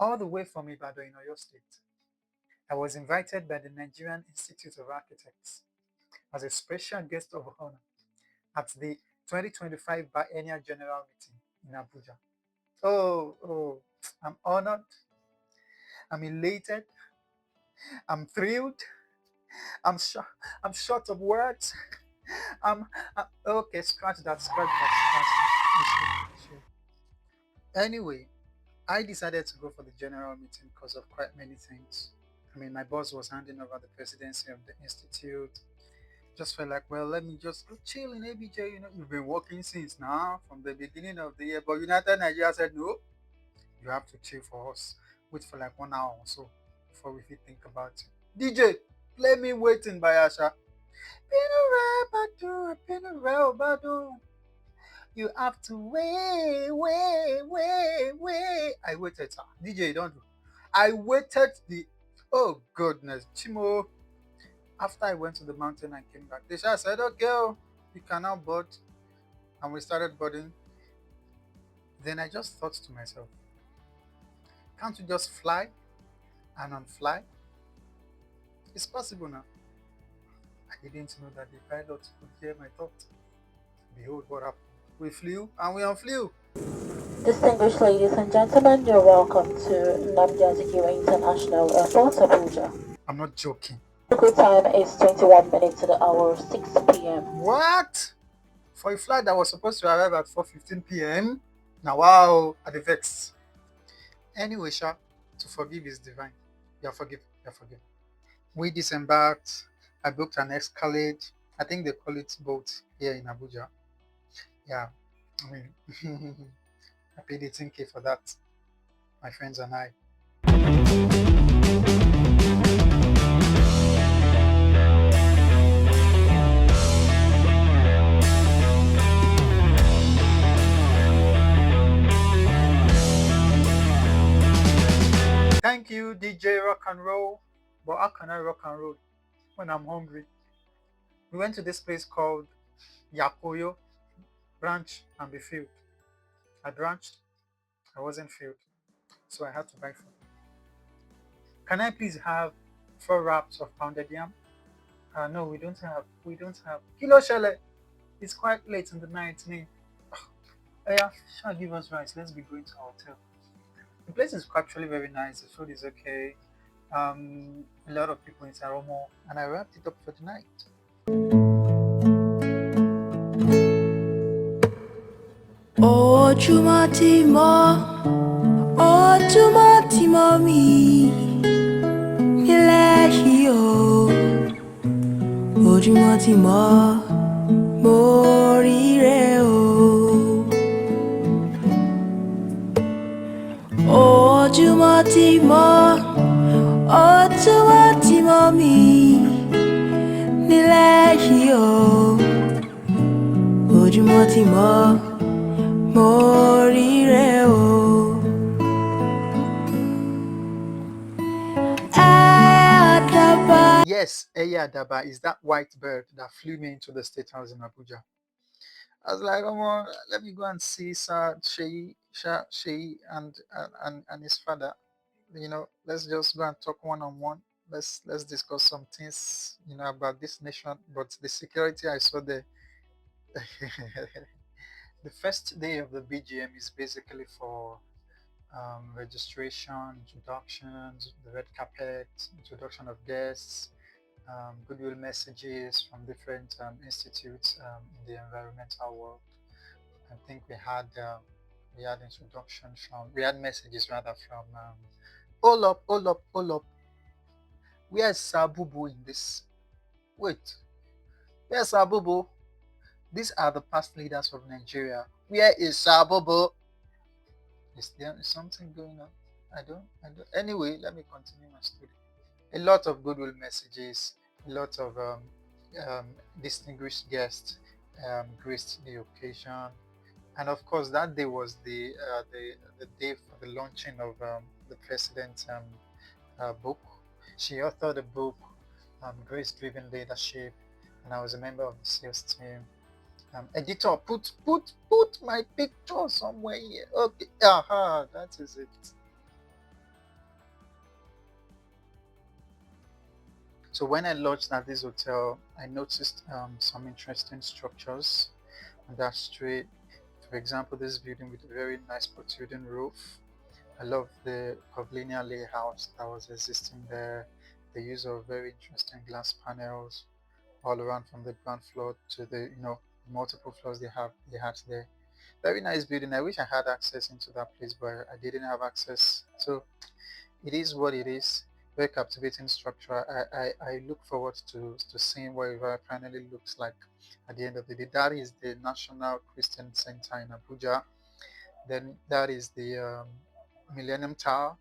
all the way from Ibadan in Oyo State. I was invited by the Nigerian Institute of Architects as a special guest of honor at the 2025 Biennial General Meeting in Abuja. Oh, I'm honored, I'm elated, I'm thrilled, I'm short of words. Okay, scratch that, scratch that. Anyway, I decided to go for the general meeting because of quite many things. I mean, my boss was handing over the presidency of the institute. Just felt like, well, let me just go chill in ABJ. You've been working since now, from the beginning of the year. But United Nigeria said, no, you have to chill for us. Wait for like 1 hour or so before we think about it. DJ, play me waiting, Bayasha. You have to wait. I waited, sir. DJ, don't do. I waited oh goodness, Chimo. After I went to the mountain and came back, they just said, okay, you can now board. And we started boarding. Then I just thought to myself, can't you just fly and unfly? It's possible now. I didn't know that the pilot could hear my thought. Behold what happened. We flew and we unflew. Distinguished ladies and gentlemen, you're welcome to Nia-Bgm International Airport, Abuja. I'm not joking. Local time is 21 minutes to the hour 6 p.m. What? For a flight that was supposed to arrive at 4:15 p.m.? Now, wow, at the vex. Anyway, Sha, to forgive is divine. You're forgiven. We disembarked. I booked an Escalade. I think they call it boat here in Abuja. Yeah, I mean, I paid 18K for that, my friends and I. Thank you, DJ Rock and Roll. But how can I rock and roll when I'm hungry? We went to this place called Yakoyo, branch and be filled. I branched, I wasn't filled, so I had to buy food. Can I please have 4 wraps of pounded yam? No, we don't have. Kilo shele. It's quite late in the night, me. Yeah, shall give us rice. Let's be going to our hotel. The place is actually very nice. The food is okay. A lot of people in Saromo, and I wrapped it up for the night. Ojúmọ́ tí mọ́ mi nílẹ̀ yìí o. Ojúmọ́ tí mọ́ mo ríre o. Ojúmọ́ tí mọ́ mi nílẹ̀ yìí o. Ojúmọ́ tí mọ́ mo ríre o. Yes, Eya Adaba is that white bird that flew me into the State House in Abuja. I was like, come on, let me go and see Sir Sheyi and his father. Let's just go and talk one-on-one. Let's discuss some things, about this nation. But the security I saw there, the first day of the BGM is basically for registration, introductions, the red carpet, introduction of guests, goodwill messages from different institutes in the environmental world. I think we had messages rather from all up. Where's Sabubu in this? Wait, where's Sabubu? These are the past leaders of Nigeria. Where is Sabubu? Is there something going on? I don't. Anyway, let me continue my story. A lot of goodwill messages, a lot of distinguished guests graced the occasion, and of course that day was the day for the launching of the president's book. She authored a book, Grace-Driven Leadership, and I was a member of the sales team. Editor, put my picture somewhere here. Okay, that is it. So when I lodged at this hotel, I noticed some interesting structures on that street. For example, this building with a very nice protruding roof. I love the pavilion layout that was existing there. The use of very interesting glass panels all around from the ground floor to the multiple floors they had there. Very nice building. I wish I had access into that place, but I didn't have access. So it is what it is. Very captivating structure. I look forward to seeing what it finally looks like at the end of the day. That is the National Christian Center in Abuja. Then that is the Millennium Tower.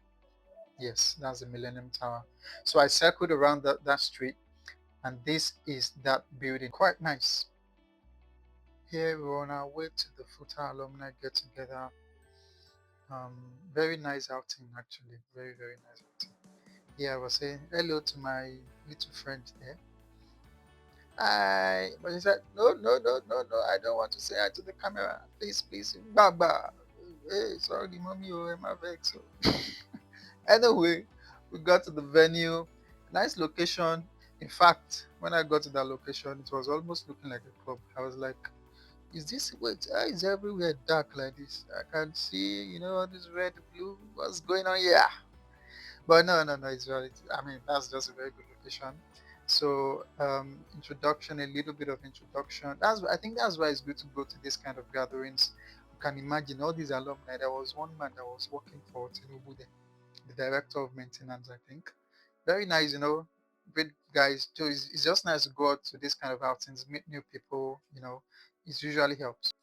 Yes, that's the Millennium Tower. So I circled around that street, and this is that building. Quite nice. Here we're on our way to the Futa alumni get together. Very nice outing actually. Very, very nice outing. Yeah, I was saying hello to my little friend there. Hi, but he said, no, no, no, no, no, I don't want to say hi to the camera. Please, please, Baba. Hey, sorry, mommy, oh, my vex. Anyway, we got to the venue. Nice location. In fact, when I got to that location, it was almost looking like a club. I was like, is this wait? Why is everywhere dark like this? I can see, all this red, blue. What's going on here? But no, no, no, it's very, I mean, that's just a very good location. So, introduction, a little bit of introduction. I think that's why it's good to go to this kind of gatherings. You can imagine all these alumni. There was one man that was working for Tinubu, the director of maintenance, I think. Very nice, great guys. So it's just nice to go out to this kind of outings, meet new people, it usually helps.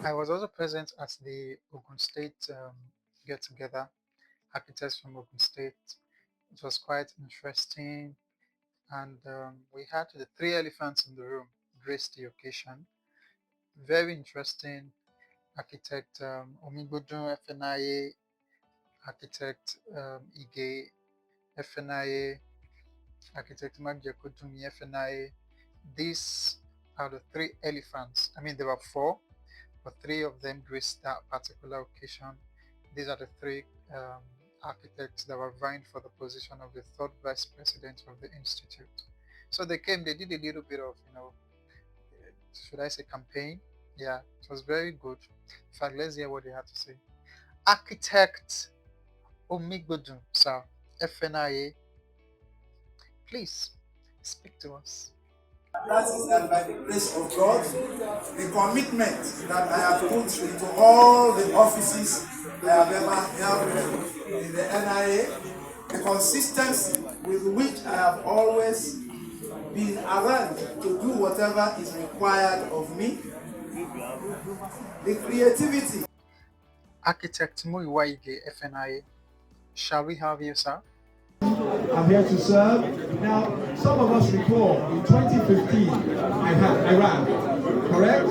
I was also present at the Ogun State get together, architects from Ogun State. It was quite interesting, and we had the three elephants in the room grace the occasion. Very interesting. Architect Omigbodun FNIA, architect Ige FNIA, architect Magjakotumi FNIA. These are the three elephants. I mean, there were four, but three of them graced that particular occasion. These are the three um, architects that were vying for the position of the third vice president of the institute. So they came, they did a little bit of, should I say campaign? Yeah, it was very good. In fact, let's hear what they had to say. Architect Omigbodun, sir, FNIA, please speak to us. That is that by the grace of God, the commitment that I have put into all the offices I have ever held in the NIA, the consistency with which I have always been around to do whatever is required of me, the creativity. Architect Muiwaige FNIA, shall we have you, sir? I'm here to serve. Now, some of us recall in 2015, I ran, correct?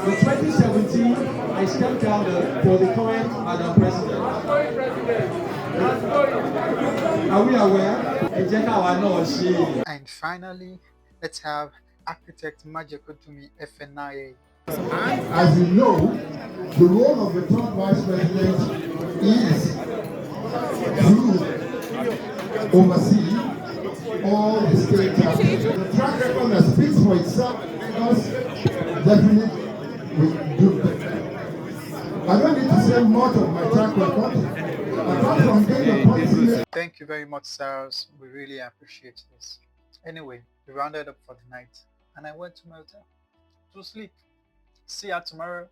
In 2017, I stepped down for the current Madam President. Are we aware? And finally, let's have Architect Magikotumi FNIA. As you know, the role of the third vice president is to oversee all the state capitals. The track record that speaks for itself, because definitely we do better. I don't need to say much of my track record. Apart from being a policy. Thank you very much, sirs. We really appreciate this. Anyway, we rounded up for the night, and I went to my hotel to sleep. See ya tomorrow.